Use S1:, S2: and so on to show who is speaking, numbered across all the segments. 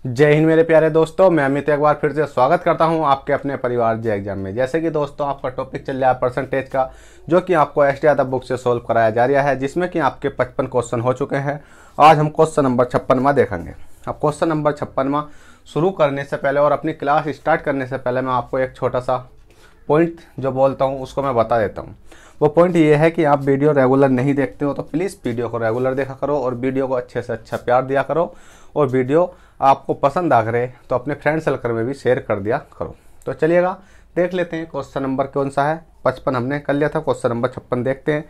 S1: जय हिंद मेरे प्यारे दोस्तों, मैं अमित एक बार फिर से स्वागत करता हूं आपके अपने परिवार जे एग्जाम में। जैसे कि दोस्तों आपका टॉपिक चल रहा है परसेंटेज का, जो कि आपको एस टी यादव बुक से सोल्व कराया जा रहा है, जिसमें कि आपके 55 क्वेश्चन हो चुके हैं। आज हम क्वेश्चन नंबर 56वां देखेंगे। अब क्वेश्चन नंबर 56वां शुरू करने से पहले और अपनी क्लास स्टार्ट करने से पहले मैं आपको एक छोटा सा पॉइंट जो बोलता हूँ उसको मैं बता देता हूँ। वो पॉइंट ये है कि आप वीडियो रेगुलर नहीं देखते हो तो प्लीज़ वीडियो को रेगुलर देखा करो और वीडियो को अच्छे से अच्छा प्यार दिया करो, और वीडियो आपको पसंद आ करे तो अपने फ्रेंड सर्कल में भी शेयर कर दिया करो। तो चलिएगा देख लेते हैं क्वेश्चन नंबर कौन सा है। 55 हमने कर लिया था, क्वेश्चन नंबर 56 देखते हैं।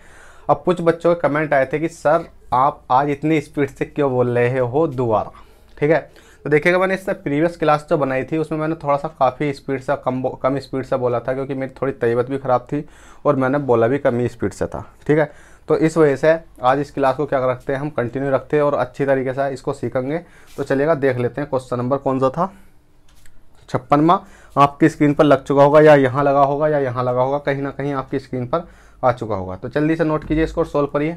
S1: अब कुछ बच्चों के कमेंट आए थे कि सर आप आज इतनी स्पीड से क्यों बोल रहे हो दोबारा। ठीक है, तो देखिएगा मैंने इससे प्रीवियस क्लास जो बनाई थी उसमें मैंने थोड़ा सा काफ़ी स्पीड से कम स्पीड से बोला था, क्योंकि मेरी थोड़ी तबीयत भी ख़राब थी और मैंने बोला भी कम ही स्पीड से था। ठीक है, तो इस वजह से आज इस क्लास को क्या रखते हैं, हम कंटिन्यू रखते हैं और अच्छी तरीके से इसको सीखेंगे। तो चलिएगा देख लेते हैं क्वेश्चन नंबर कौन सा था। 56वां आपकी स्क्रीन पर लग चुका होगा, या यहाँ लगा होगा या यहाँ लगा होगा, कहीं ना कहीं आपकी स्क्रीन पर आ चुका होगा। तो जल्दी से नोट कीजिए, इसको सोल्व करिए।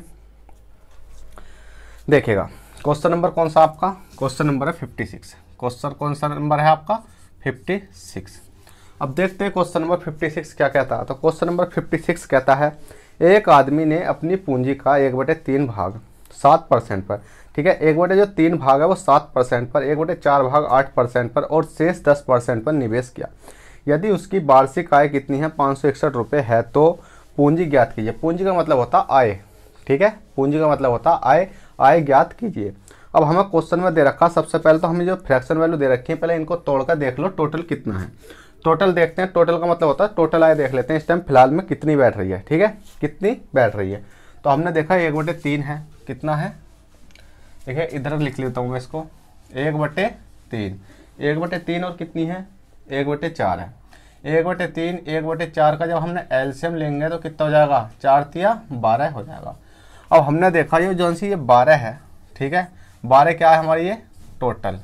S1: देखिएगा क्वेश्चन नंबर कौन सा आपका, क्वेश्चन नंबर है 56। क्वेश्चन कौन सा नंबर है आपका, 56। अब देखते हैं क्वेश्चन नंबर 56 क्या कहता है। तो क्वेश्चन नंबर 56 कहता है, एक आदमी ने अपनी पूंजी का 1/3 भाग 7% पर, ठीक है, 1/3 भाग है वो 7% पर, 1/4 भाग 8% पर और शेष 10% पर निवेश किया। यदि उसकी वार्षिक आय कितनी है, 561 रुपये है, तो पूंजी ज्ञात कीजिए। पूंजी का मतलब होता है आय। ठीक है, पूंजी का मतलब होता है आय, आय ज्ञात कीजिए। अब हमें क्वेश्चन में दे रखा, सबसे पहले तो हमें जो फ्रैक्शन वैल्यू दे रखी है पहले इनको तोड़कर देख लो टोटल कितना है। टोटल देखते हैं, टोटल का मतलब होता है टोटल आय देख लेते हैं इस टाइम फिलहाल में कितनी बैठ रही है। ठीक है, कितनी बैठ रही है, तो हमने देखा 1/3 है, कितना है देखिए इधर लिख लेता हूँ मैं इसको, 1/3, 1/3 और कितनी है 1/4 है। 1/3 1/4 का जब हमने एलसीएम लेंगे तो कितना हो जाएगा, 4 तिया 12 हो जाएगा। अब हमने देखा ये जो सी ये 12 है, ठीक है, 12 क्या है हमारी, ये टोटल।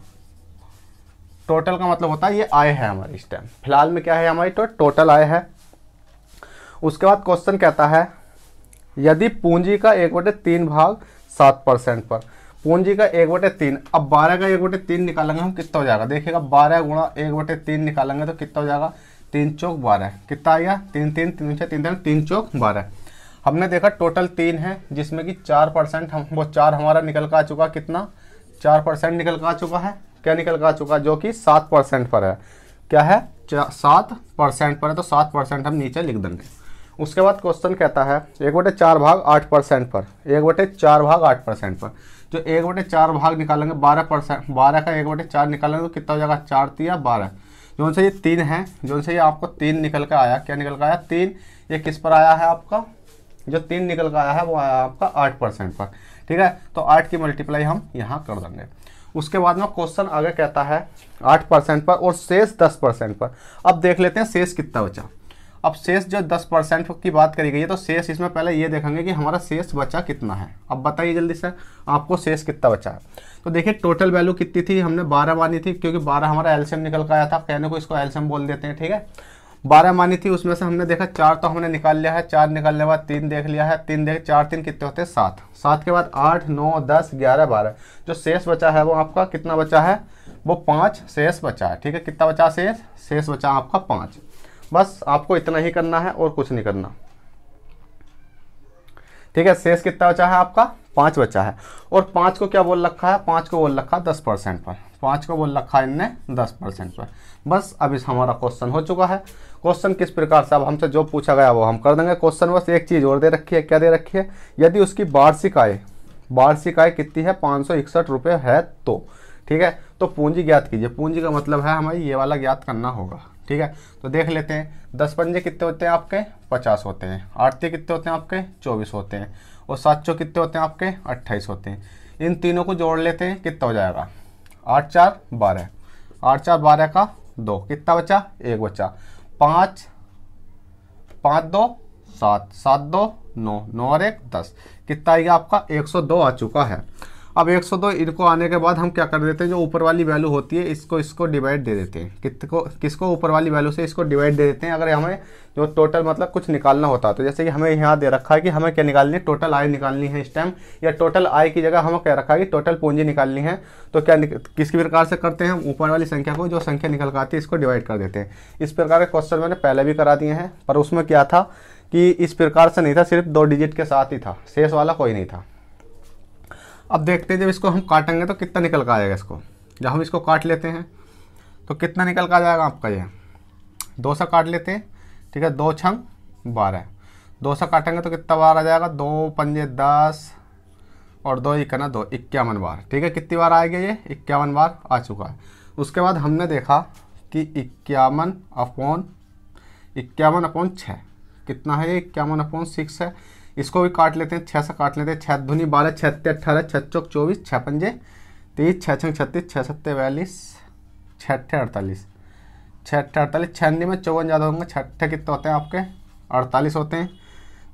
S1: टोटल का मतलब होता है ये आय है हमारी इस टाइम फिलहाल में, क्या है हमारी तो टोटल आय है। उसके बाद क्वेश्चन कहता है, यदि पूंजी का 1/3 भाग 7% पर, पूंजी का 1/3, अब 12 का 1/3 निकालेंगे हम कितना हो जाएगा, देखिएगा 12 गुणा 1/3 निकालेंगे तो कितना हो जाएगा, 3 चौक 12, कितना आएगा 3 3 3 6 3 3 चौक 12। हमने देखा टोटल 3 है जिसमें कि 4% हम वो 4 हमारा निकल का आ चुका, कितना 4% निकल का आ चुका है, क्या निकल का आ चुका, जो कि 7% पर है। क्या है 7% पर है, तो 7% हम नीचे लिख देंगे। उसके बाद क्वेश्चन कहता है 1/4 भाग 8% पर, 1/4 भाग 8% पर, जो 1/4 भाग निकालेंगे 12%, 12 का 1/4 निकालेंगे तो कितना हो जाएगा, 4 तिया 12। जो से ये 3 है, जो से ये आपको 3 निकल कर आया, क्या निकल कर आया 3, ये किस पर आया है आपका, जो 3 निकल कर आया है वो आया आपका 8% पर। ठीक है, तो 8 की मल्टीप्लाई हम यहाँ कर देंगे। उसके बाद में क्वेश्चन आगे कहता है 8% पर और शेष 10% पर। अब देख लेते हैं शेष कितना बचा। अब शेष जो 10% की बात करी गई है, तो शेष इसमें पहले ये देखेंगे कि हमारा शेष बचा कितना है। अब बताइए जल्दी से आपको शेष कितना बचा है। तो देखिए टोटल वैल्यू कितनी थी, हमने 12 मानी थी, क्योंकि 12 हमारा एलसीएम निकल कर आया था, कहने को इसको एलसीएम बोल देते हैं। ठीक है, 12 मानी थी, उसमें से हमने देखा 4 तो हमने निकाल लिया है, 4 निकालने के बाद 3 देख लिया है, 3 देख 4 3 कितने होते हैं 7, 7 के बाद 8 9 10 11 12, जो शेष बचा है वो आपका कितना बचा है, वो 5 शेष बचा है। ठीक है, कितना बचा शेष, शेष बचा आपका 5। बस आपको इतना ही करना है और कुछ नहीं करना। ठीक है, शेष कितना बचा है आपका, 5 बचा है। और 5 को क्या बोल रखा है, 5 को बोल रखा है 10% पर, 5 को बोल रखा है इनने 10% पर। बस अब इस हमारा क्वेश्चन हो चुका है। क्वेश्चन किस प्रकार से, अब हमसे जो पूछा गया वो हम कर देंगे। क्वेश्चन बस एक चीज़ और दे रखी है, क्या दे रखी है, यदि उसकी वार्षिक आय कितनी है, 561 रुपये है, तो ठीक है, तो पूंजी ज्ञात कीजिए। पूंजी का मतलब है हमें ये वाला ज्ञात करना होगा। ठीक है, तो देख लेते हैं 10 पंजे कितने होते हैं आपके, 50 होते हैं, 8 तिया कितने होते हैं आपके, 24 होते हैं, और 7 चौ कितने होते हैं आपके, 28 होते हैं। इन तीनों को जोड़ लेते हैं, कितना हो जाएगा, 8 4 12, 8 4 12 का 2, कितना बचा, 1 बचा, 5 5 2 7, 7 2 9, 9 और 1 10, कितना आएगा आपका 102 आ चुका है। अब 102 इनको आने के बाद हम क्या कर देते हैं, जो ऊपर वाली वैल्यू होती है इसको डिवाइड दे देते हैं। किसको ऊपर वाली वैल्यू से इसको डिवाइड दे देते हैं। अगर हमें जो टोटल मतलब कुछ निकालना होता है, तो जैसे कि हमें यहाँ दे रखा है कि हमें क्या निकालनी है, टोटल आय निकालनी है इस टाइम, या टोटल आय की जगह हमें क्या रखा है कि टोटल पूंजी निकालनी है। तो क्या किस प्रकार से करते हैं, ऊपर वाली संख्या को जो संख्या निकल कर आती है इसको डिवाइड कर देते हैं। इस प्रकार के क्वेश्चन मैंने पहले भी करा दिए हैं, पर उसमें क्या था कि इस प्रकार से नहीं था, सिर्फ 2 डिजिट के साथ ही था, शेष वाला कोई नहीं था। अब देखते हैं जब इसको हम काटेंगे तो कितना निकल कर आएगा। इसको जब हम इसको काट लेते हैं तो कितना निकल कर आ जाएगा आपका, ये 2 से काट लेते हैं, ठीक है, 2 छंग 12, 2 से काटेंगे तो कितना बार आ जाएगा, 2 पंजे 10 और 2 इक्यावन 2 51 बार, ठीक है। कितनी बार आएगा, ये 51 बार आ चुका है। उसके बाद हमने देखा कि 51/6 कितना है, ये 51/6 है। इसको भी काट लेते हैं, 6 से काट लेते हैं, 6 दूनी 12, 6 तिया 18, 6 चौक 24, 6 पंजे 30, 6 छंग 36, 6 सत्ते 42, 6 अट्ठे 48, 6 अट्ठे 48, 6 में 54 ज़्यादा होंगे, 6 अट्ठे कितने होते हैं आपके 48 होते हैं,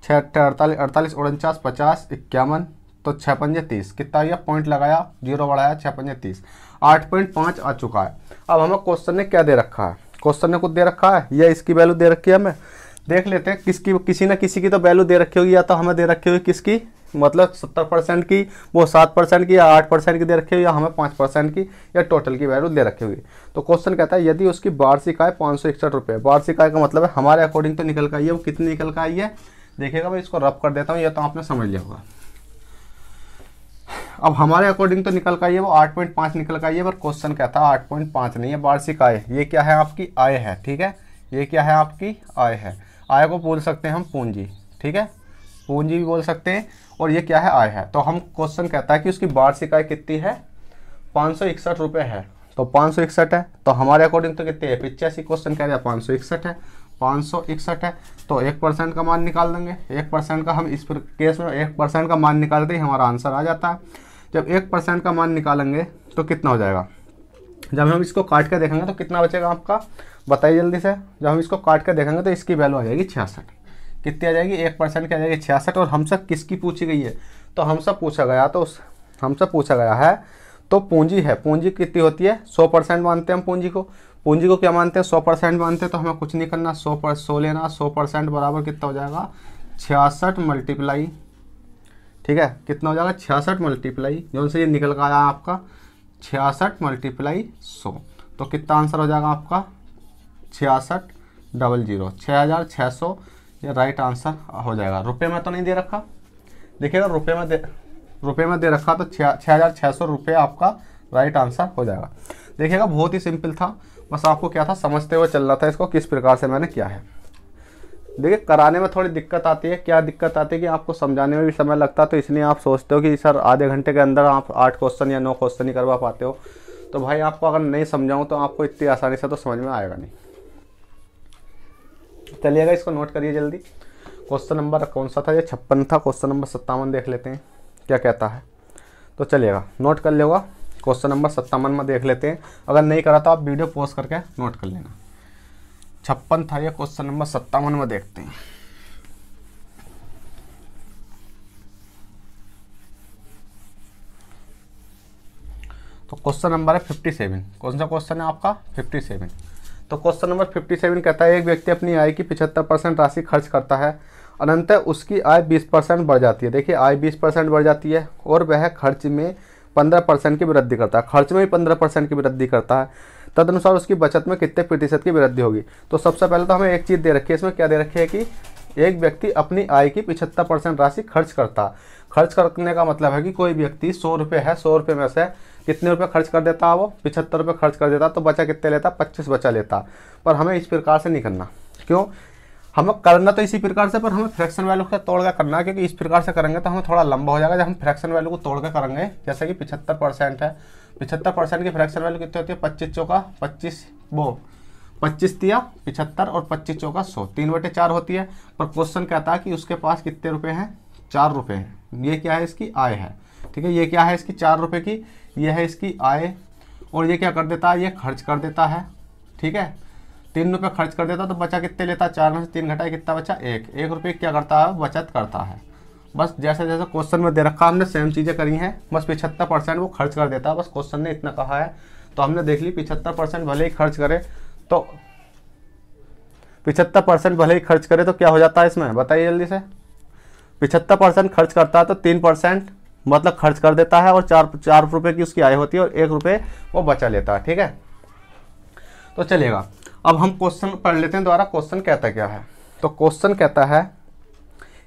S1: 6 अट्ठे 48, 48 49 50 51, तो 6 पंजे 30, कितना आया, पॉइंट लगाया 0 बढ़ाया, 6 पंजे 30, 8.5 आ चुका है। अब हमें क्वेश्चन ने क्या दे रखा है, क्वेश्चन ने कुछ दे रखा है या इसकी वैल्यू दे रखी है, हमें देख लेते हैं। किसी न किसी की तो वैल्यू दे रखी होगी, या तो हमें दे रखी होगी किसकी, मतलब 70% की, वो 7% की या 8% की दे रखी होगी, या हमें 5% की या टोटल की वैल्यू दे रखी होगी। तो क्वेश्चन कहता है यदि उसकी वार्षिक आय 561 रुपये, वार्षिक आय का मतलब है हमारे अकॉर्डिंग तो निकल कर आई है, वो कितनी निकल कर आई है देखिएगा। मैं इसको रब कर देता हूँ, ये तो आपने समझ लिया होगा। अब हमारे अकॉर्डिंग तो निकल कर आई है वो 8.5 निकल कर आई है, पर क्वेश्चन कहता है 8.5 नहीं है, वार्षिक आय। ये क्या है, आपकी आय है, ठीक है, ये क्या है, आपकी आय है। आय को बोल सकते हैं हम पूंजी, ठीक है, पूंजी भी बोल सकते हैं। और ये क्या है, आय है। तो हम क्वेश्चन कहता है कि उसकी वार्षिक आय कितनी है, 561 रुपये है। तो 561 है, तो हमारे अकॉर्डिंग तो कितने है, 85। क्वेश्चन कह रहे हैं 561 है, 561 है, तो 1% का मान निकाल देंगे। 1% का हम इस केस में 1% का मान निकालते ही हमारा आंसर आ जाता है। जब 1% का मान निकालेंगे तो कितना हो जाएगा, जब हम इसको काट कर देखेंगे तो कितना बचेगा आपका, बताइए जल्दी से। जब हम इसको काट कर देखेंगे तो इसकी वैल्यू आ जाएगी 66। कितनी आ जाएगी, 1% की आ जाएगी 66। और हमसे किसकी पूछी गई है, तो हमसे पूछा गया, तो हमसे पूछा गया है तो पूंजी है। पूंजी कितनी होती है, 100% मानते हैं हम पूंजी को। पूंजी को क्या मानते हैं, 100% मानते हैं। तो हमें कुछ नहीं करना, 100 लेना। 100% बराबर कितना हो जाएगा, 66 मल्टीप्लाई, ठीक है, कितना हो जाएगा 66 मल्टीप्लाई, जो से ये निकल कर आया आपका 66 मल्टीप्लाई 100, तो कितना आंसर हो जाएगा आपका 6600, 6600 ये राइट आंसर हो जाएगा। रुपये में तो नहीं दे रखा, देखिएगा रुपये में दे रखा, तो 6600 रुपये आपका राइट आंसर हो जाएगा। देखिएगा बहुत ही सिंपल था, बस आपको क्या था, समझते हुए चलना था इसको किस प्रकार से मैंने किया है। देखिए कराने में थोड़ी दिक्कत आती है, क्या दिक्कत आती है कि आपको समझाने में भी समय लगता है, तो इसलिए आप सोचते हो कि सर आधे घंटे के अंदर आप 8 क्वेश्चन या 9 क्वेश्चन ही करवा पाते हो। तो भाई आपको अगर नहीं समझाऊँ तो आपको इतनी आसानी से तो समझ में आएगा नहीं। चलिएगा इसको नोट करिए जल्दी। क्वेश्चन नंबर कौन सा था, ये 56 था। क्वेश्चन नंबर 57 देख लेते हैं क्या कहता है। तो चलिएगा नोट कर लेगा, क्वेश्चन नंबर 57 में देख लेते हैं। अगर नहीं करा तो आप वीडियो पॉज करके नोट कर लेना। 56 था ये, क्वेश्चन नंबर 57 में देखते हैं। तो क्वेश्चन नंबर है 57। कौन सा क्वेश्चन है आपका, 57। तो क्वेश्चन नंबर 57 कहता है एक व्यक्ति अपनी आय की 75% राशि खर्च करता है, अनंतः उसकी आय 20% बढ़ जाती है। देखिए आय 20% बढ़ जाती है और वह खर्च में 15% की वृद्धि करता है, खर्च में भी 15% की वृद्धि करता है। तदनुसार उसकी बचत में कितने प्रतिशत की वृद्धि होगी। तो सबसे पहले तो हमें एक चीज़ दे रखी है, इसमें क्या दे रखी है कि एक व्यक्ति अपनी आय की 75% राशि खर्च करता है। खर्च करने का मतलब है कि कोई व्यक्ति 100 रुपये है, 100 रुपये में से कितने रुपए खर्च कर देता है, वो 75 रुपये खर्च कर देता, तो बचा कितने लेता, 25 बचा लेता। पर हमें इस प्रकार से नहीं करना, क्यों, हमें करना तो इसी प्रकार से, पर हमें फ्रैक्शन वैल्यू का तोड़ कर करना है, क्योंकि इस प्रकार से करेंगे तो हमें थोड़ा लंबा हो जाएगा। जब हम फ्रैक्शन वैल्यू को तोड़ कर करेंगे, जैसे कि 75% है, 75% की फ्रैक्शन वैल्यू कितनी होती है, 25 चौका 25, वो 25 दिया 75 और 25 चौका 100, 3/4 होती है। पर क्वेश्चन कहता है कि उसके पास कितने रुपए हैं, 4 रुपये हैं। ये क्या है, इसकी आय है, ठीक है, ये क्या है, इसकी 4 रुपये की, ये है इसकी आय। और ये क्या कर देता है, ये खर्च कर देता है, ठीक है, 3 रुपये खर्च कर देता, तो बचा कितने लेता, 4 में से 3 घटाए कितना बचा, 1 रुपये क्या करता है, बचत करता है। बस जैसे जैसे क्वेश्चन में दे रखा हमने सेम चीज़ें करी हैं, बस 75% वो खर्च कर देता है। बस क्वेश्चन ने इतना कहा है तो हमने देख ली 75% भले ही खर्च करे तो 75% भले ही खर्च करे तो क्या हो जाता है इसमें, बताइए जल्दी से। 75% खर्च करता है तो 3% मतलब खर्च कर देता है, और 4 रुपये की उसकी आय होती है और 1 रुपये वो बचा लेता है। ठीक है, तो चलिएगा अब हम क्वेश्चन पढ़ लेते हैं दोबारा। क्वेश्चन कहता क्या है, तो क्वेश्चन कहता है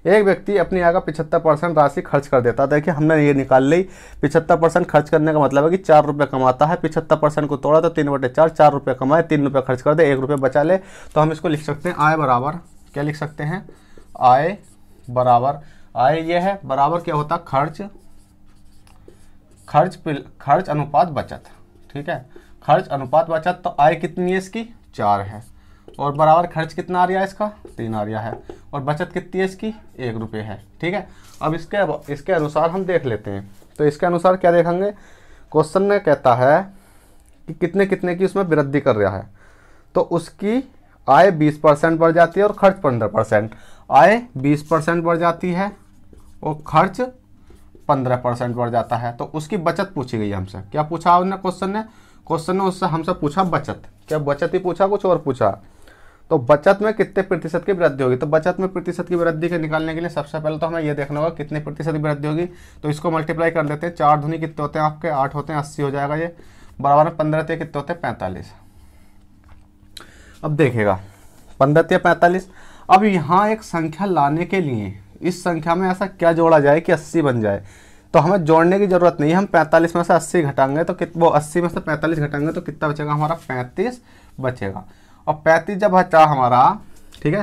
S1: एक व्यक्ति अपनी आय का 75% राशि खर्च कर देता है। देखिए हमने ये निकाल ली, 75% खर्च करने का मतलब है कि 4 रुपये कमाता है, 75% को तोड़ा तो 3/4, 4 रुपये कमाए, 3 रुपये खर्च कर दे, 1 रुपये बचा ले। तो हम इसको लिख सकते हैं आय बराबर, क्या लिख सकते हैं, आय बराबर, आय ये है बराबर क्या होता है, खर्च अनुपात बचत। ठीक है, खर्च अनुपात बचत, तो आय कितनी है इसकी 4 है, और बराबर खर्च कितना आ रहा है इसका 3 आ रहा है, और बचत कितनी है इसकी 1 रुपये है। ठीक है, अब इसके अनुसार हम देख लेते हैं। तो इसके अनुसार क्या देखेंगे, क्वेश्चन ने कहता है कि कितने कितने की उसमें वृद्धि कर रहा है, तो उसकी आय 20% बढ़ जाती है और खर्च 15%। आय 20% बढ़ जाती है और खर्च 15% बढ़ जाता है, तो उसकी बचत पूछी गई हमसे। क्या पूछा उन्होंने क्वेश्चन ने उससे हमसे पूछा बचत, क्या बचत ही पूछा कुछ और पूछा। तो बचत में कितने प्रतिशत की वृद्धि होगी, तो बचत में प्रतिशत की वृद्धि के निकालने के लिए सबसे पहले तो हमें यह देखना होगा कितने प्रतिशत की वृद्धि होगी। तो इसको मल्टीप्लाई कर देते हैं, 4 दूनी कितने होते हैं आपके 8 होते हैं, 80 हो जाएगा ये, बराबर में 15 कितने होते हैं 45। अब देखिएगा 15 45। अब यहाँ एक संख्या लाने के लिए इस संख्या में ऐसा क्या जोड़ा जाए कि 80 बन जाए, तो हमें जोड़ने की जरूरत नहीं है। हम 45 में से 80 घटाएंगे तो वो 80 में से 45 घटाएंगे तो कितना बचेगा हमारा 35 बचेगा। और 35 जब बचा हमारा, ठीक है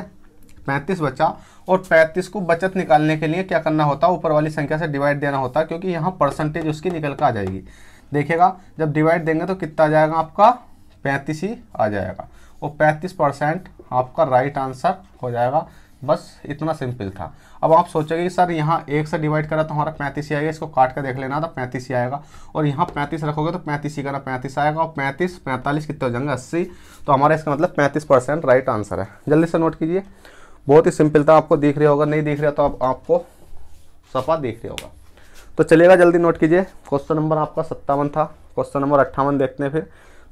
S1: 35 बचा, और 35 को बचत निकालने के लिए क्या करना होता है, ऊपर वाली संख्या से डिवाइड देना होता है, क्योंकि यहाँ परसेंटेज उसकी निकल कर आ जाएगी। देखिएगा जब डिवाइड देंगे तो कितना आ जाएगा आपका 35 ही आ जाएगा, और 35% आपका राइट आंसर हो जाएगा। बस इतना सिंपल था। अब आप सोचोगे कि सर यहाँ 1 से डिवाइड करा तो हमारा 35 ही आएगा, इसको काट कर देख लेना तो 35 ही आएगा, और यहाँ 35 रखोगे तो 35 ही करा 35 आएगा, और 35 45 कितने हो जाएंगे 80। तो हमारा इसका मतलब 35% राइट आंसर है। जल्दी से नोट कीजिए, बहुत ही सिंपल था। आपको दिख रहा होगा, नहीं दिख रहा तो आपको सफा दिख रहा होगा। तो चलिएगा जल्दी नोट कीजिए। क्वेश्चन नंबर आपका 57 था। क्वेश्चन नंबर 58 देखते हैं। फिर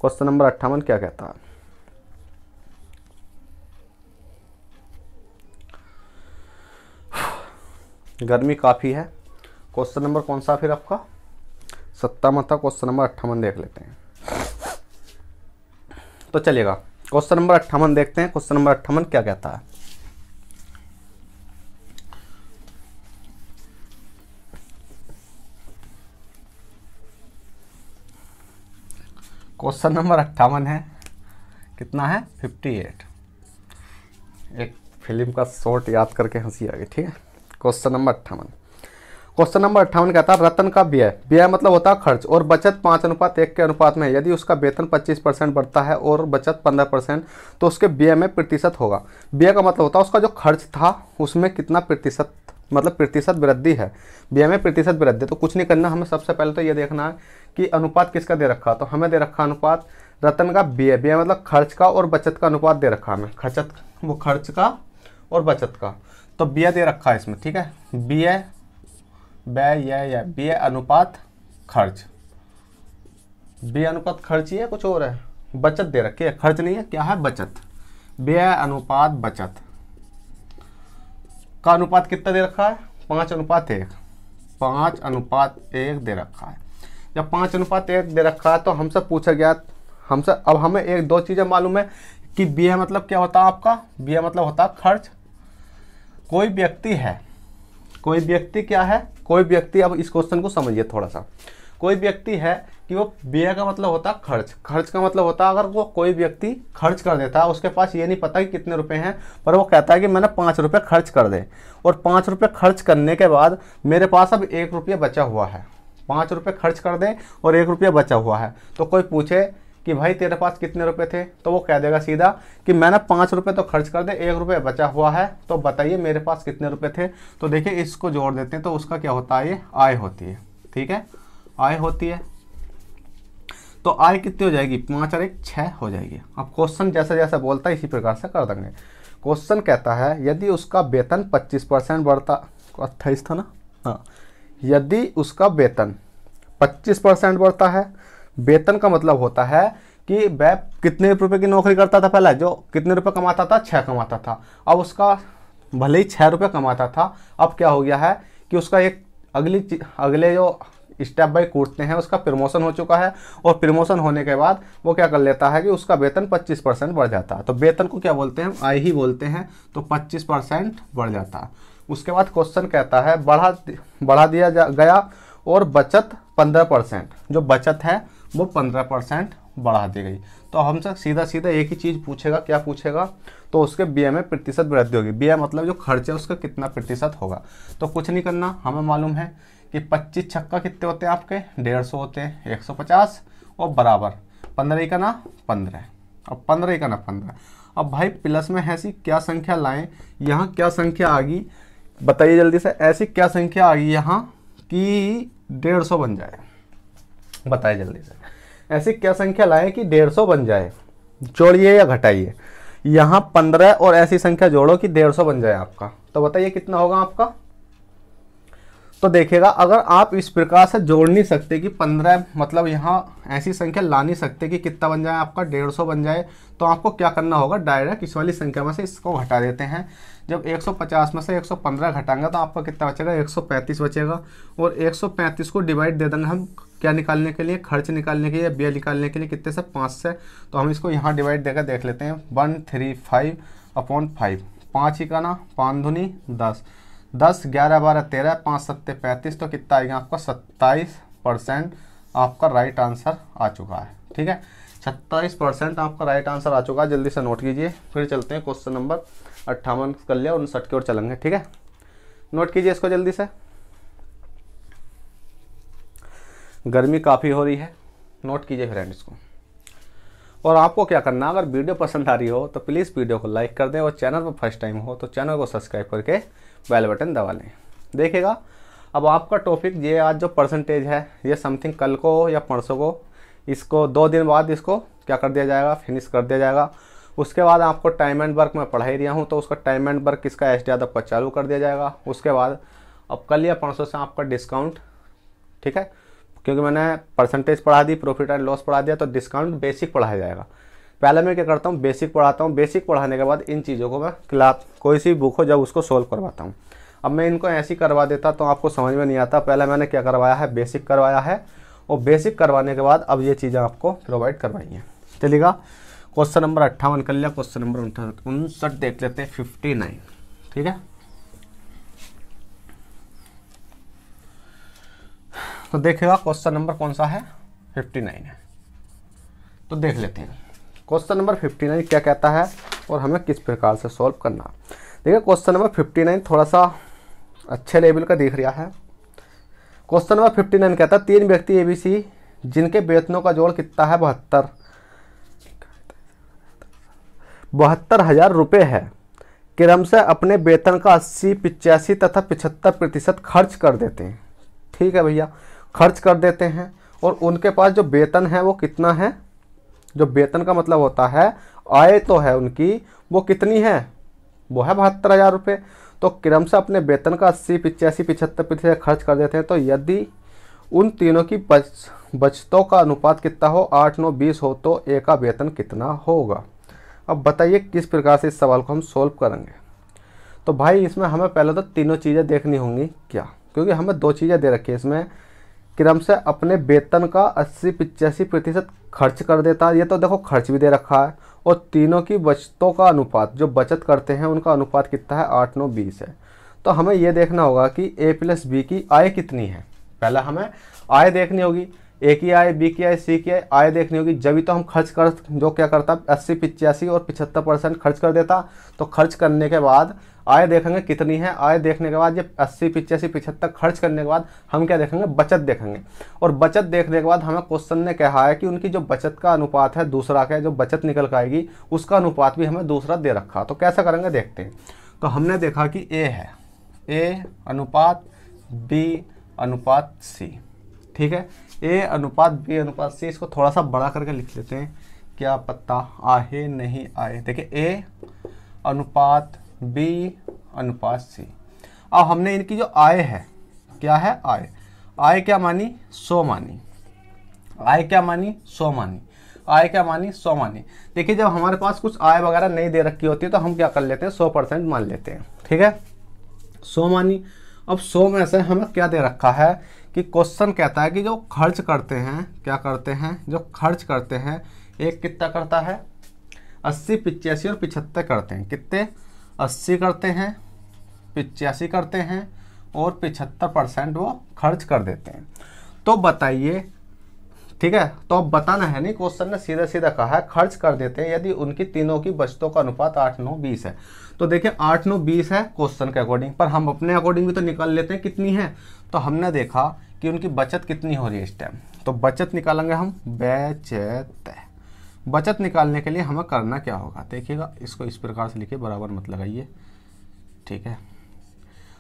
S1: क्वेश्चन नंबर 58 क्या कहता है, गर्मी काफ़ी है। क्वेश्चन नंबर कौन सा फिर आपका 57 था, क्वेश्चन नंबर 58 देख लेते हैं। तो चलिएगा क्वेश्चन नंबर 58 देखते हैं। क्वेश्चन नंबर 58 क्या कहता है, क्वेश्चन नंबर 58 है, कितना है 58। एक फिल्म का शॉट याद करके हंसी आ गई। ठीक है, क्वेश्चन नंबर 58। क्वेश्चन नंबर 58 कहता है रतन का व्यय मतलब होता है खर्च, और बचत 5:1 के अनुपात में है। यदि उसका वेतन 25% बढ़ता है और बचत 15%, तो उसके व्यय में प्रतिशत होगा। व्यय का मतलब होता है उसका जो खर्च था उसमें कितना प्रतिशत, मतलब प्रतिशत वृद्धि है, व्यय में प्रतिशत वृद्धि। तो कुछ नहीं करना, हमें सबसे पहले तो ये देखना है कि अनुपात किसका दे रखा। तो हमें दे रखा अनुपात रतन का व्यय मतलब खर्च का और बचत का अनुपात दे रखा हमें, खर्च का और बचत का। तो व्यय दे रखा है इसमें, ठीक है, व्यय अनुपात खर्च, व्यय अनुपात खर्च ही है, कुछ और है, बचत दे रखी है, खर्च नहीं है, क्या है बचत। व्यय अनुपात बचत का अनुपात कितना दे रखा है 5:1, 5:1 दे रखा है। जब 5:1 दे रखा है तो हमसे पूछा गया, हमसे अब हमें एक दो चीज़ें मालूम है कि व्यय मतलब क्या होता है आपका, व्यय मतलब होता है खर्च। कोई व्यक्ति क्या है, कोई व्यक्ति, अब इस क्वेश्चन को समझिए थोड़ा सा। कोई व्यक्ति है कि वो व्यय का मतलब होता है खर्च का मतलब होता है अगर वो कोई व्यक्ति खर्च कर देता है, उसके पास ये नहीं पता कि कितने रुपए हैं, पर वो कहता है कि मैंने 5 रुपये खर्च कर दे, और 5 रुपये खर्च करने के बाद मेरे पास अब 1 रुपया बचा हुआ है। 5 रुपये खर्च कर दे और 1 रुपया बचा हुआ है, तो कोई पूछे कि भाई तेरे पास कितने रुपए थे, तो वो कह देगा सीधा कि मैंने 5 रुपये तो खर्च कर दे, 1 रुपया बचा हुआ है, तो बताइए मेरे पास कितने रुपए थे। तो देखिए इसको जोड़ देते हैं तो उसका क्या होता है, ये आय होती है। ठीक है, आय होती है। तो आय कितनी हो जाएगी 5 और 1 6 हो जाएगी। अब क्वेश्चन जैसा जैसा बोलता है इसी प्रकार से कर देंगे। क्वेश्चन कहता है यदि उसका वेतन 25% बढ़ता, 28 था ना, हाँ, यदि उसका वेतन 25% बढ़ता है, वेतन का मतलब होता है कि वह कितने रुपए की नौकरी करता था पहले, जो कितने रुपए कमाता था, 6 कमाता था, अब उसका भले ही 6 रुपये कमाता था, अब क्या हो गया है कि उसका एक अगले जो स्टेप बाई कूटते हैं उसका प्रमोशन हो चुका है, और प्रमोशन होने के बाद वो क्या कर लेता है कि उसका वेतन 25% बढ़ जाता है। तो वेतन को क्या बोलते हैं, आय ही बोलते हैं, तो 25% बढ़ जाता है। उसके बाद क्वेश्चन कहता है बढ़ा दिया गया और बचत 15%, जो बचत है वो 15% बढ़ा दी गई। तो हमसे सीधा सीधा एक ही चीज़ पूछेगा, क्या पूछेगा, तो उसके व्यय में प्रतिशत वृद्धि होगी। व्यय मतलब जो खर्च है उसका कितना प्रतिशत होगा। तो कुछ नहीं करना, हमें मालूम है कि 25 छक्का कितने होते हैं आपके, 150 होते हैं, 150 और बराबर 15 का ना 15, अब 15 का ना 15। अब भाई प्लस में ऐसी क्या संख्या लाएं, यहाँ क्या संख्या आ गई बताइए जल्दी से, ऐसी क्या संख्या आ गई यहाँ कि 150 बन जाए, बताइए जल्दी से, ऐसी क्या संख्या लाएं कि 150 बन जाए, जोड़िए या घटाइए। यहाँ 15 और ऐसी संख्या जोड़ो कि 150 बन जाए आपका, तो बताइए कितना होगा आपका। तो देखिएगा, अगर आप इस प्रकार से जोड़ नहीं सकते कि 15 मतलब यहाँ ऐसी संख्या ला नहीं सकते कि कितना बन जाए आपका 150 बन जाए, तो आपको क्या करना होगा, डायरेक्ट इस वाली संख्या में से इसको घटा देते हैं। जब 150 में से 115 घटाएंगे तो आपका कितना बचेगा, 135 बचेगा, और 135 को डिवाइड दे देंगे हम क्या निकालने के लिए, खर्च निकालने के लिए, व्यय निकालने के लिए, कितने से 5 से। तो हम इसको यहाँ डिवाइड देकर देख लेते हैं, 135/5, 5 ही का ना 5 दूनी 10, 10 11 12 13, 5 7 35, तो कितना आएगा आपका 27% आपका राइट आंसर आ चुका है। ठीक है, 27% आपका राइट आंसर आ चुका है। जल्दी से नोट कीजिए, फिर चलते हैं क्वेश्चन नंबर 58 कर लिया, 59 की ओर चलेंगे। ठीक है, नोट कीजिए इसको जल्दी से, गर्मी काफ़ी हो रही है, नोट कीजिए फ्रेंड्स इसको। और आपको क्या करना, अगर वीडियो पसंद आ रही हो तो प्लीज़ वीडियो को लाइक कर दें, और चैनल पर फर्स्ट टाइम हो तो चैनल को सब्सक्राइब करके बेल बटन दबा लें। देखिएगा, अब आपका टॉपिक ये आज जो परसेंटेज है, ये समथिंग कल को या परसों को, इसको 2 दिन बाद इसको क्या कर दिया जाएगा, फिनिश कर दिया जाएगा। उसके बाद आपको टाइम एंड वर्क में पढ़ा ही रहा हूँ, तो उसका टाइम एंड वर्क इसका एस डी यादव का चालू कर दिया जाएगा। उसके बाद अब कल या परसों से आपका डिस्काउंट, ठीक है, क्योंकि मैंने परसेंटेज पढ़ा दी, प्रॉफिट एंड लॉस पढ़ा दिया, तो डिस्काउंट बेसिक पढ़ाया जाएगा। पहले मैं क्या करता हूँ, बेसिक पढ़ाता हूँ, बेसिक पढ़ाने के बाद इन चीज़ों को मैं क्लास कोई सी बुक हो जब उसको सोल्व करवाता हूँ। अब मैं इनको ऐसे ही करवा देता तो आपको समझ में नहीं आता। पहले मैंने क्या करवाया है, बेसिक करवाया है, और बेसिक करवाने के बाद अब ये चीज़ें आपको प्रोवाइड करवाई हैं। चलिएगा, क्वेश्चन नंबर 58 कर लिया, क्वेश्चन नंबर 59 देख लेते हैं, 59। ठीक है, तो देखिएगा क्वेश्चन नंबर कौन सा है, 59 है। तो देख लेते हैं क्वेश्चन नंबर 59 क्या कहता है और हमें किस प्रकार से सॉल्व करना। देखिए क्वेश्चन नंबर 59 थोड़ा सा अच्छे लेवल का दिख रहा है। क्वेश्चन नंबर 59 कहता है 3 व्यक्ति ABC जिनके वेतनों का जोड़ कितना है, 72,000 रुपये है, क्रम से अपने वेतन का 80, 85 तथा 75% खर्च कर देते हैं। ठीक है भैया, खर्च कर देते हैं, और उनके पास जो वेतन है वो कितना है, जो वेतन का मतलब होता है आय तो है उनकी, वो कितनी है, वो है 72,000 रुपये। तो क्रम से अपने वेतन का 80, 85, 75% खर्च कर देते हैं। तो यदि उन तीनों की बचतों का अनुपात कितना हो, 8, 9, 20 हो, तो ए का वेतन कितना होगा। अब बताइए किस प्रकार से इस सवाल को हम सोल्व करेंगे। तो भाई इसमें हमें पहले तो तीनों चीज़ें देखनी होंगी क्या, क्योंकि हमें 2 चीज़ें दे रखी है इसमें, क्रम से अपने वेतन का 80, 85% खर्च कर देता है, ये तो देखो खर्च भी दे रखा है, और तीनों की बचतों का अनुपात, जो बचत करते हैं उनका अनुपात कितना है, 8, 9, 20 है। तो हमें ये देखना होगा कि A + B की आय कितनी है। पहले हमें आय देखनी होगी, A की आय, B की आय, C की आय देखनी होगी, जब भी तो हम खर्च कर, जो क्या करता 80, 85 और 75% खर्च कर देता। तो खर्च करने के बाद आय देखेंगे कितनी है, आय देखने के बाद जब 80, 85, 75 खर्च करने के बाद हम क्या देखेंगे, बचत देखेंगे, और बचत देखने के बाद हमें क्वेश्चन ने कहा है कि उनकी जो बचत का अनुपात है दूसरा का, जो बचत निकल कर आएगी उसका अनुपात भी हमें दूसरा दे रखा। तो कैसा करेंगे देखते हैं। तो हमने देखा कि A है, A अनुपात B अनुपात C, ठीक है, A अनुपात B अनुपात C, इसको थोड़ा सा बड़ा करके लिख लेते हैं, क्या पता आए नहीं आए। देखिए A अनुपात B अनुपात C। अब हमने इनकी जो आय है, क्या है आय, आय क्या मानी 100 मानी, आय क्या मानी 100 मानी, आय क्या मानी 100 मानी। देखिए जब हमारे पास कुछ आय वगैरह नहीं दे रखी होती है तो हम क्या कर लेते हैं 100% मान लेते हैं, ठीक है 100 मानी। अब 100 में से हमें क्या दे रखा है कि क्वेश्चन कहता है कि जो खर्च करते हैं, क्या करते हैं, जो खर्च करते हैं, एक कितना करता है 80, 85 और 75 करते हैं, कितने 80 करते हैं, 85 करते हैं और 75% वो खर्च कर देते हैं। तो बताइए, ठीक है, तो अब बताना है नहीं, क्वेश्चन ने सीधा सीधा कहा है खर्च कर देते हैं यदि उनकी तीनों की बचतों का अनुपात 8, 9, 20 है। तो देखिए 8, 9, 20 है क्वेश्चन के अकॉर्डिंग, पर हम अपने अकॉर्डिंग भी तो निकाल लेते हैं कितनी है। तो हमने देखा कि उनकी बचत कितनी हो रही है इस टाइम, तो बचत निकालेंगे हम, बचत निकालने के लिए हमें करना क्या होगा, देखिएगा इसको इस प्रकार से लिखिए, बराबर मत लगाइए, ठीक है।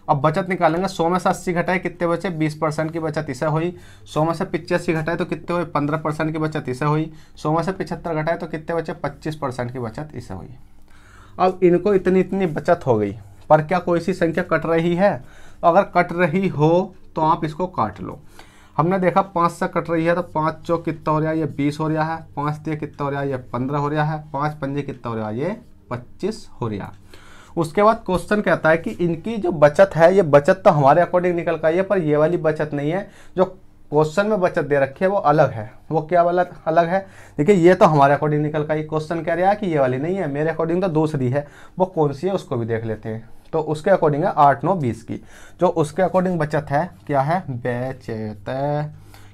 S1: अब बचत निकालेंगे, 100 में से 80 घटाए कितने बचे 20% की बचत इसे हुई, 100 में से 85 घटाए तो कितने हुए 15% की बचत इसे हुई, 100 में से 75 घटाए तो कितने बचे 25% की बचत इसे हुई। अब इनको इतनी इतनी बचत हो गई, पर क्या कोई सी संख्या कट रही है, अगर कट रही हो तो आप इसको काट लो। हमने देखा 5 से कट रही है तो 5 चौक कितना हो रहा है, ये 20 हो रहा है, 5 दिए कितना हो रहा है, ये 15 हो रहा है, 5 पंजे कितना हो रहा है, ये 25 हो रहा है। उसके बाद क्वेश्चन कहता है कि इनकी जो बचत है, ये बचत तो हमारे अकॉर्डिंग निकल कर आई है, पर ये वाली बचत नहीं है, जो क्वेश्चन में बचत दे रखी है वो अलग है। वो क्या वाला अलग है, देखिए ये तो हमारे अकॉर्डिंग निकल कर आई, क्वेश्चन कह रहा है कि ये वाली नहीं है, मेरे अकॉर्डिंग तो दूसरी है, वो कौन सी है उसको भी देख लेते हैं। तो उसके अकॉर्डिंग है 8, 9, 20 की, जो उसके अकॉर्डिंग बचत है क्या है, बचत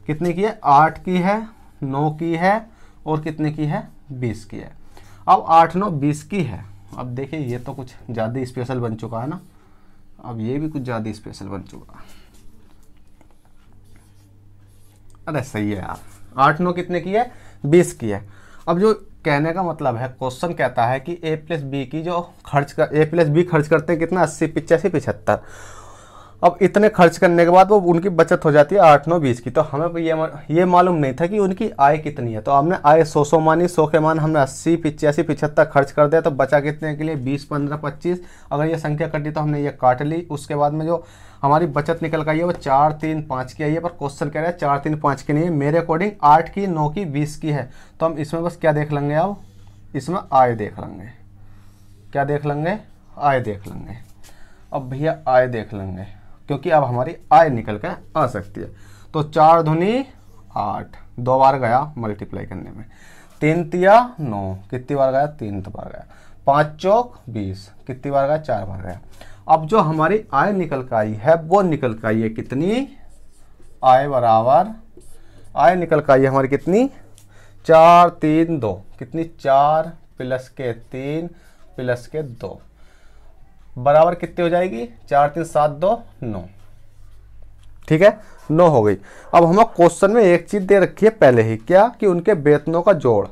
S1: कितनी की है, 8 की है, 9 की है और कितने की है, 20 की है। अब 8, 9, 20 की है। अब देखिए ये तो कुछ ज़्यादा स्पेशल बन चुका है ना, अब ये भी कुछ ज़्यादा स्पेशल बन चुका है। अरे सही है यार, 8, 9 कितने की है, 20 की है। अब जो कहने का मतलब है, क्वेश्चन कहता है कि a प्लस बी की जो खर्च कर, a प्लस बी खर्च करते हैं कितना 80, 85, 75। अब इतने खर्च करने के बाद वो उनकी बचत हो जाती है 8, 9, 20 की। तो हमें ये मालूम नहीं था कि उनकी आय कितनी है, तो हमने आय 100 मानी, 100 के मान हमने 80, 85, 75 खर्च कर दिया, तो बचा कितने के लिए 20, 15, 25। अगर ये संख्या कटी तो हमने ये काट ली। उसके बाद में जो हमारी बचत निकल कर आई है वो 4, 3, 5 की आई है, पर क्वेश्चन कह रहा है 4, 3, 5 की नहीं है, मेरे अकॉर्डिंग 8 की, 9 की, 20 की है। तो हम इसमें बस क्या देख लेंगे, अब इसमें आय देख लेंगे, क्या देख लेंगे, आय देख लेंगे। अब भैया आय देख लेंगे, क्योंकि अब हमारी आय निकल कर आ सकती है। तो 4 दूनी 8, 2 बार गया मल्टीप्लाई करने में, 3 तिया 9, कितनी बार गया, 3 बार गया, 5 चौक 20, कितनी बार गया, 4 बार गया। अब जो हमारी आय निकल कर आई है वो निकल कर आई है कितनी, आय बराबर, आय निकल कर आई है हमारी कितनी, 4, 3, 2, कितनी 4 प्लस के 3 प्लस के 2 बराबर कितनी हो जाएगी, 4, 3, 7, 2, 9, ठीक है 9 हो गई। अब हमें क्वेश्चन में एक चीज दे रखी है पहले ही, क्या कि उनके वेतनों का जोड़,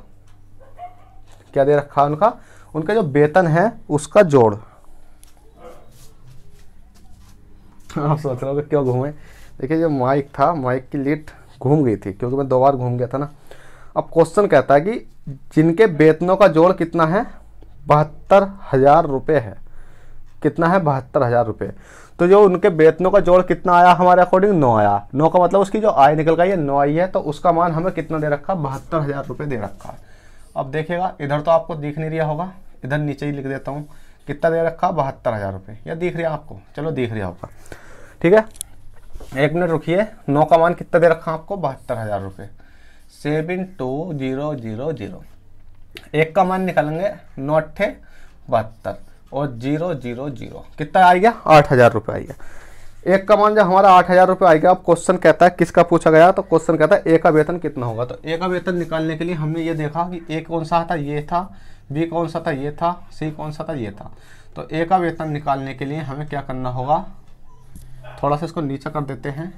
S1: क्या दे रखा है उनका जो वेतन है उसका जोड़। आप सोच रहे हो क्यों घूमे, देखिए जो माइक था, माइक की लीड घूम गई थी क्योंकि मैं 2 बार घूम गया था ना। अब क्वेश्चन कहता है कि जिनके वेतनों का जोड़ कितना है, 72,000 रुपये है, कितना है 72,000 रुपये। तो जो उनके वेतनों का जोड़ कितना आया हमारे अकॉर्डिंग, 9 आया। 9 का मतलब उसकी जो आय निकल गई है 9 आई है, तो उसका मान हमें कितना दे रखा, 72,000 रुपये दे रखा है। अब देखिएगा इधर तो आपको दिख नहीं रहा होगा, इधर नीचे ही लिख देता हूँ, कितना दे रखा 72,000 रुपये, या दिख रहा आपको, चलो दिख रहा होगा, ठीक है 1 मिनट रुकिए। 9 का मान कितना दे रखा आपको, 72,000 रुपये, 72000। 1 का मान निकालेंगे, 9 8 72 और 000 कितना आ गया, 8,000 रुपये आ गया। 1 का मान जब हमारा 8,000 रुपये आएगा। अब क्वेश्चन कहता है किसका पूछा गया, तो क्वेश्चन कहता है ए का वेतन कितना होगा। तो ए का वेतन निकालने के लिए हमने ये देखा कि ए कौन सा था, ये था, बी कौन सा था, ये था, सी कौन सा था, ये था। तो ए का वेतन निकालने के लिए हमें क्या करना होगा, थोड़ा सा इसको नीचे कर देते हैं।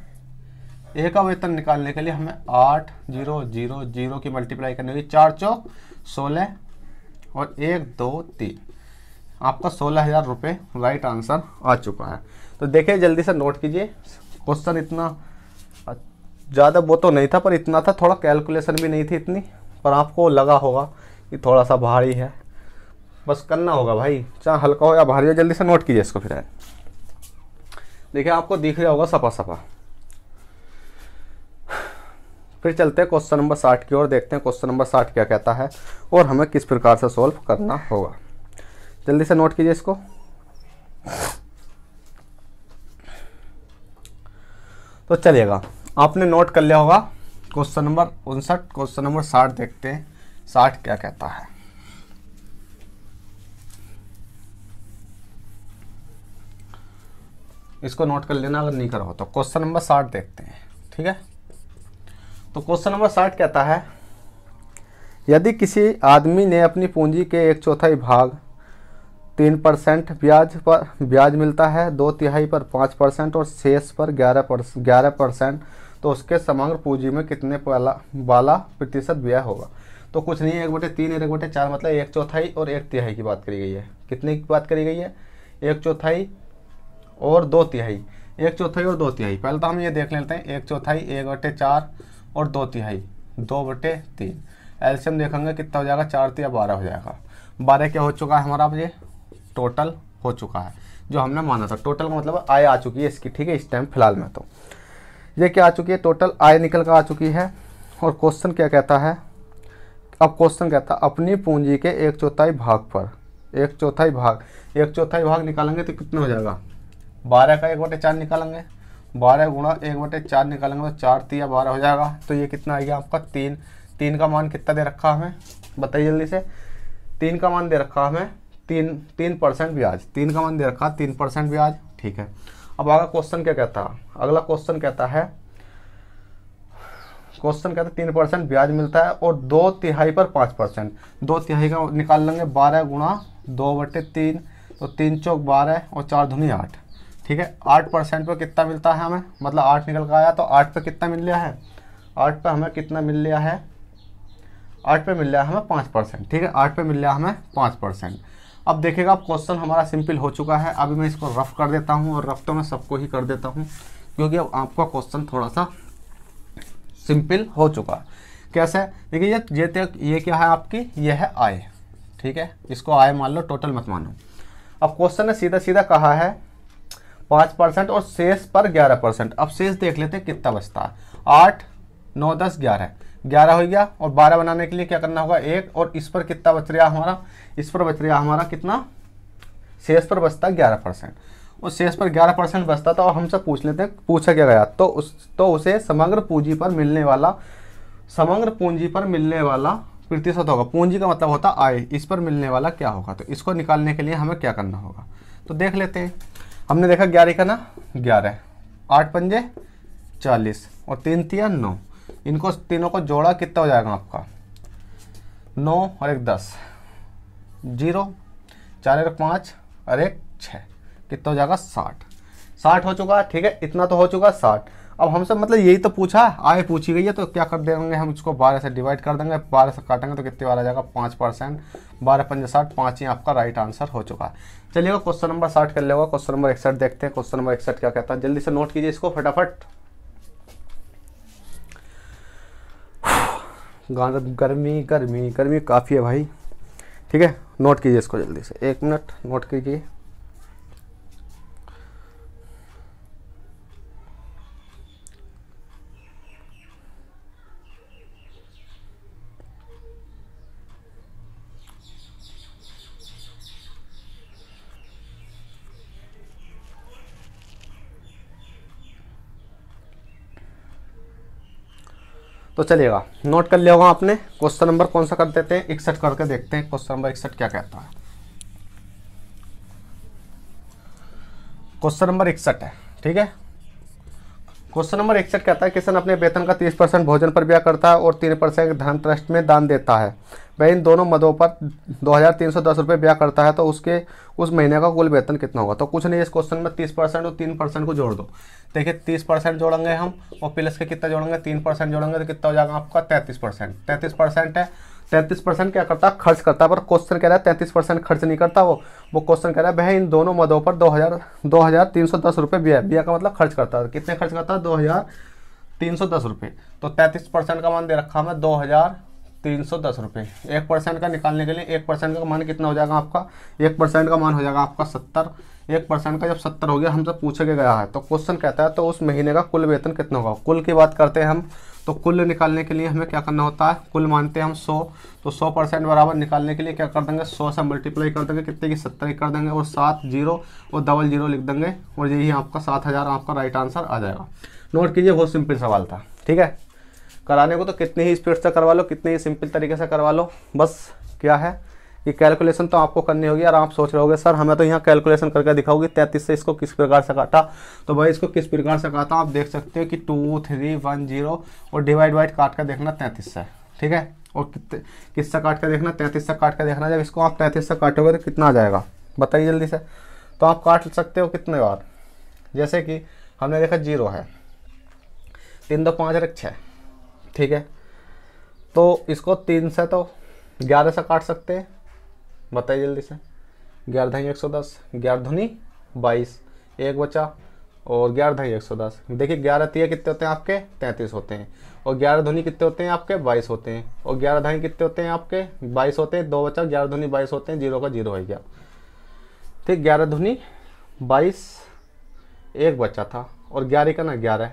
S1: ए का वेतन निकालने के लिए हमें 8,000 की मल्टीप्लाई करनी होगी, 4 चौक 16 और 1 2 3, आपका 16,000 रुपये राइट आंसर आ चुका है। तो देखिए जल्दी से नोट कीजिए, क्वेश्चन इतना ज़्यादा वो तो नहीं था, पर इतना था, थोड़ा कैलकुलेशन भी नहीं थी इतनी, पर आपको लगा होगा कि थोड़ा सा भारी है, बस करना होगा भाई, चाहे हल्का हो या भारी हो। जल्दी से नोट कीजिए इसको फिर। देखिए आपको दिख रहा होगा सपा सपा। फिर चलते हैं क्वेश्चन नंबर 60 की ओर, देखते हैं क्वेश्चन नंबर 60 क्या कहता है और हमें किस प्रकार से सॉल्व करना होगा। जल्दी से नोट कीजिए इसको। तो चलिएगा, आपने नोट कर लिया होगा क्वेश्चन नंबर 59। क्वेश्चन नंबर 60 देखते हैं 60 क्या कहता है। इसको नोट कर लेना अगर नहीं करा हो तो। क्वेश्चन नंबर 60 देखते हैं, ठीक है। तो क्वेश्चन नंबर 60 कहता है, यदि किसी आदमी ने अपनी पूंजी के 1/4 भाग 3% ब्याज मिलता है, 2/3 पर 5% और शेष पर 11%, तो उसके समग्र पूंजी में कितने वाला प्रतिशत व्यय होगा। तो कुछ नहीं है, 1/3 और 1/4 मतलब 1/4 और 1/3 की बात करी गई है। कितने की बात करी गई है? 1/4 और 2/3। 1/4 और 2/3। पहले तो हम ये देख लेते हैं 1/4, 1/4 और 2/3, 2/3। एलसीएम देखेंगे कितना हो जाएगा, 4 या 12 हो जाएगा। 12 क्या हो चुका है हमारा, अब ये टोटल हो चुका है जो हमने माना था। टोटल का मतलब आय आ चुकी है इसकी, ठीक है। इस टाइम फिलहाल में तो ये क्या आ चुकी है, टोटल आय निकल कर आ चुकी है। और क्वेश्चन क्या कहता है, अब क्वेश्चन कहता है अपनी पूंजी के 1/4 भाग पर 1/4 भाग निकालेंगे तो कितना हो जाएगा, 12 का 1/4 निकालेंगे, 12 गुणा 1/4 निकालेंगे तो 4 या 12 हो जाएगा। तो ये कितना आएगा आपका 3। 3 का मान कितना दे रखा हमें, बताइए जल्दी से। 3 का मान दे रखा हमें 3% ब्याज। 3 का मान दे रखा 3% ब्याज, ठीक है। अब आगे क्वेश्चन क्या कहता है, अगला क्वेश्चन कहता है 3% ब्याज मिलता है और 2/3 पर 5%। 2/3 का निकाल लेंगे, 12 गुणा 2/3, तो 3 चौक 12 और 4 दूनी 8, ठीक है। 8% पर कितना मिलता है हमें, मतलब 8 निकल कर आया, तो 8 पे कितना मिल रहा है, 8 पे हमें कितना मिल रहा है, 8 पे मिल रहा है हमें 5%, ठीक है। 8 पे मिल रहा है हमें 5%। अब देखिएगा, अब क्वेश्चन हमारा सिंपल हो चुका है। अभी मैं इसको रफ कर देता हूँ, और रफ तो मैं सबको ही कर देता हूँ क्योंकि अब आपका क्वेश्चन थोड़ा सा सिंपल हो चुका है। कैसे, देखिए ये क्या है आपकी, ये है आय, ठीक है। इसको आय मान लो, टोटल मत मानो। अब क्वेश्चन ने सीधा सीधा कहा है 5% और शेष पर 11%। अब शेष देख लेते हैं कितना बचता है, 8, 9, 10, 11 हो गया। और 12 बनाने के लिए क्या करना होगा, 1, और इस पर कितना बच रहा हमारा, इस पर बच रहा हमारा कितना, शेष पर बचता 11%। और शेष पर 11% बचता था। और हमसे पूछ लेते हैं, पूछा क्या गया, तो उसे समग्र पूंजी पर मिलने वाला प्रतिशत होगा। पूंजी का मतलब होता आय, इस पर मिलने वाला क्या होगा। तो इसको निकालने के लिए हमें क्या करना होगा, तो देख लेते हैं। हमने देखा 11 का ना 11, 8 पंजे 40 और 3 तिया 9। इनको तीनों को जोड़ा कितना हो जाएगा आपका, 9 और 1 10, 0, 4 और 5 और 1 6, कितना हो जाएगा 60 हो चुका है, ठीक है। इतना तो हो चुका 60। अब हमसे मतलब यही तो पूछा है, आय पूछी गई है, तो क्या कर देंगे हम, इसको 12 से डिवाइड कर देंगे। 12 से काटेंगे तो कितने बार आ जाएगा, 5%। 12 पंजे 60, 5 ही आपका राइट आंसर हो चुका है। चलिएगा क्वेश्चन नंबर 60 कर लेगा। क्वेश्चन नंबर 61 देखते हैं। क्वेश्चन नंबर 61 क्या कहता है, जल्दी से नोट कीजिए इसको फटाफट। गर्मी गर्मी गर्मी काफ़ी है भाई, ठीक है। नोट कीजिए इसको जल्दी से, 1 मिनट नोट कीजिए। तो चलिएगा, नोट कर लिया होगा आपने। क्वेश्चन नंबर कौन सा कर देते हैं, 61 करके देखते हैं। क्वेश्चन नंबर 61 क्या कहता है। क्वेश्चन नंबर 61 है, ठीक है। क्वेश्चन नंबर 61 कहता है, किसान अपने वेतन का 30% भोजन पर व्यय करता है और 3% धन ट्रस्ट में दान देता है। वह इन दोनों मदों पर 2310 रुपये व्यय करता है, तो उसके उस महीने का कुल वेतन कितना होगा। तो कुछ नहीं, इस क्वेश्चन में 30% और 3% को जोड़ दो। देखिए 30% जोड़ेंगे हम और प्लस के कितना जोड़ेंगे, 3% जोड़ेंगे तो कितना हो जाएगा आपका 33%। 33% है, 33% क्या करता है, खर्च करता है। पर क्वेश्चन कह रहा है 33% खर्च नहीं करता वो क्वेश्चन कह रहा है भाई इन दोनों मदों पर 2310 रुपये व्यय का मतलब खर्च करता है। कितने खर्च करता है, 2310 रुपये। तो 33% का मान दे रखा हमें 310 रुपये। 1% का निकालने के लिए 1% का मान कितना हो जाएगा आपका, 1% का मान हो जाएगा आपका 70। 1% का जब 70 हो गया, हमसे पूछे के गया है तो क्वेश्चन कहता है तो उस महीने का कुल वेतन कितना होगा। कुल की बात करते हैं हम, तो कुल निकालने के लिए हमें क्या करना होता है, कुल मानते हैं हम 100, तो 100% बराबर निकालने के लिए क्या कर देंगे, 100 से मल्टीप्लाई कर देंगे, कितने की 70 कर देंगे और 7 जीरो और डबल जीरो लिख देंगे और यही आपका 7000 आपका राइट आंसर आ जाएगा। नोट कीजिए, बहुत सिंपल सवाल था। ठीक है, कराने को तो कितनी ही स्पीड से करवा लो, कितने ही सिंपल तरीके से करवा लो, बस क्या है कि कैलकुलेशन तो आपको करनी होगी। और आप सोच रहे होगे सर हमें तो यहाँ कैलकुलेशन करके दिखाओगे 33 से इसको किस प्रकार से काटा, तो भाई इसको किस प्रकार से काटा आप देख सकते हो कि 2 3 1 0 और डिवाइड काट कर देखना 33 से। ठीक है, और किससे काट कर देखना, 33 से काट कर देखना। जब इसको आप 33 से काटोगे तो कितना आ जाएगा बताइए जल्दी से। तो आप काट सकते हो कितने बार, जैसे कि हमने देखा 0 है, 3 2 5 6। ठीक है, तो इसको 3 से तो 11 से काट सकते हैं, बताइए जल्दी से। 11 ढाई 110, 11 धुनी 22, 1 बचा और 11 ढाई 110। देखिए 11 तिया कितने होते हैं आपके, 33 होते हैं, और 11 धुनी कितने होते हैं आपके, 22 होते हैं, और 11 ढाई कितने होते हैं आपके, 22 होते हैं। 2 बचा, 11 धुनी 22 होते हैं, 0 का 0 हो गया। ठीक, 11 धुनी 22, 1 बचा था और 11 का ना 11,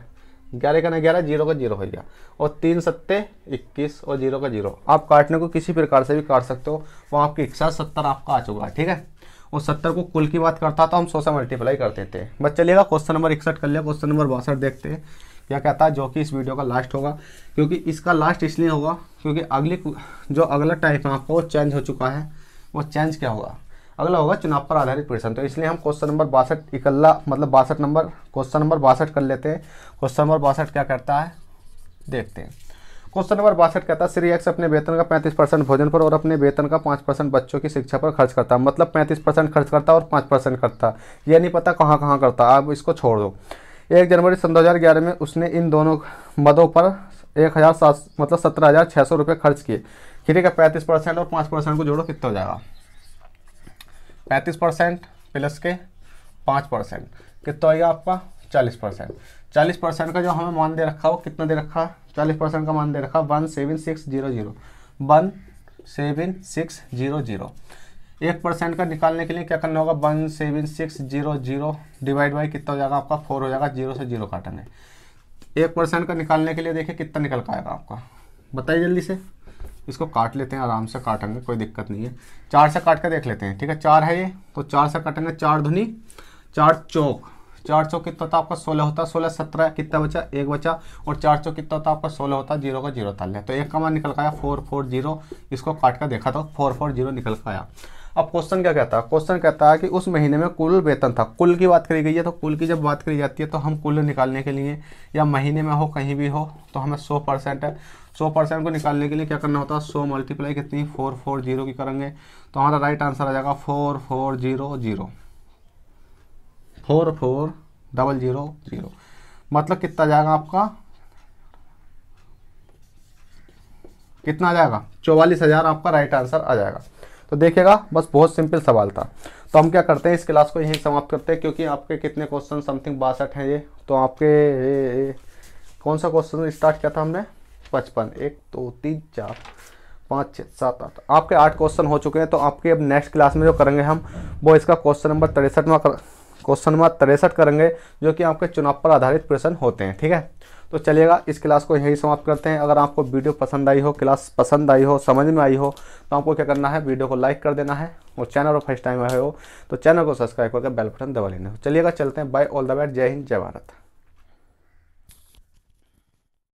S1: 11 का ना 11, 0 का 0 हो गया, और 3 सत्ते 21 और 0 का 0। आप काटने को किसी प्रकार से भी काट सकते हो, वो आपकी इच्छा। 70 आपका आ चुका है। ठीक है, और 70 को कुल की बात करता तो हम 100 से मल्टीप्लाई करते थे। बस चलिएगा क्वेश्चन नंबर 61 कर लिया। क्वेश्चन नंबर 62 देखते हैं क्या कहता है, जो कि इस वीडियो का लास्ट होगा। क्योंकि इसका लास्ट इसलिए होगा क्योंकि अगला टाइप है आपका वो चेंज हो चुका है। वो चेंज क्या होगा, अगला होगा चुनाव पर आधारित प्रश्न। तो इसलिए हम क्वेश्चन नंबर 62 इकल्ला मतलब 62 नंबर क्वेश्चन नंबर 62 कर लेते हैं। क्वेश्चन नंबर 62 क्या करता है देखते हैं। क्वेश्चन नंबर 62 कहता है श्री एक्स अपने वेतन का 35% भोजन पर और अपने वेतन का 5% बच्चों की शिक्षा पर खर्च करता है। मतलब 35% खर्च करता है और 5% करता है। ये नहीं पता कहाँ कहाँ करता है, आप इसको छोड़ दो। 1 जनवरी सन 2011 में उसने इन दोनों मदों पर 1700 मतलब 17,600 रुपये खर्च किए। ठीक है, 35% और 5% को जोड़ो कितना हो जाएगा, 35% प्लस के 5% कितना होगा आपका 40%। 40% का जो हमें मान दे रखा हो कितना दे रखा है, 40% का मान दे रखा 17600 17600। 1% का निकालने के लिए क्या करना होगा, 17600 डिवाइड बाई कितना हो जाएगा आपका 4 हो जाएगा, 0 से 0 काटेंगे। 1% का निकालने के लिए देखिए कितना निकल का आएगा आपका, बताइए जल्दी से। इसको काट लेते हैं, आराम से काटेंगे, कोई दिक्कत नहीं है। 4 से काट कर देख लेते हैं। ठीक है, 4 है ये, तो 4 से काटेंगे। 4 धुनी 4 चौक, 4 चौक कितना होता है आपका 16 होता है। 16 17 कितना बचा, 1 बचा, और 4 चौक कितना होता है आपका 16 होता है, 0 का 0 ताल है। तो 1 का मान निकल का आया 440। इसको काट कर देखा तो 440 निकल का आया। अब क्वेश्चन क्या कहता है, क्वेश्चन कहता है कि उस महीने में कुल वेतन था। कुल की बात करी गई है, तो कुल की जब बात करी जाती है तो हम कुल निकालने के लिए या महीने में हो कहीं भी हो तो हमें 100% है। 100% को निकालने के लिए क्या करना होता है, 100 मल्टीप्लाई कितनी 440 की करेंगे तो हमारा राइट आंसर आ जाएगा 4400 4400। मतलब कितना जाएगा आपका, कितना आ जाएगा 44,000 आपका राइट आंसर आ जाएगा। तो देखिएगा बस बहुत सिंपल सवाल था। तो हम क्या करते हैं, इस क्लास को यहीं समाप्त करते हैं, क्योंकि आपके कितने क्वेश्चन समथिंग 62 हैं ये। तो आपके कौन सा क्वेश्चन स्टार्ट किया था हमने, 55, 1 2 3 4 5 6 7 8, आपके 8 क्वेश्चन हो चुके हैं। तो आपके अब नेक्स्ट क्लास में जो करेंगे हम वो इसका क्वेश्चन नंबर 63 करेंगे, जो कि आपके चुनाव पर आधारित प्रश्न होते हैं। ठीक है, तो चलिएगा इस क्लास को यहीं समाप्त करते हैं। अगर आपको वीडियो पसंद आई हो, क्लास पसंद आई हो, समझ में आई हो, तो आपको क्या करना है, वीडियो को लाइक कर देना है, और चैनल पर फर्स्ट टाइम आए हो तो चैनल को सब्सक्राइब करके बेल बटन दबा लेना। चलिएगा चलते हैं, बाय, ऑल द बेस्ट, जय हिंद, जय भारत।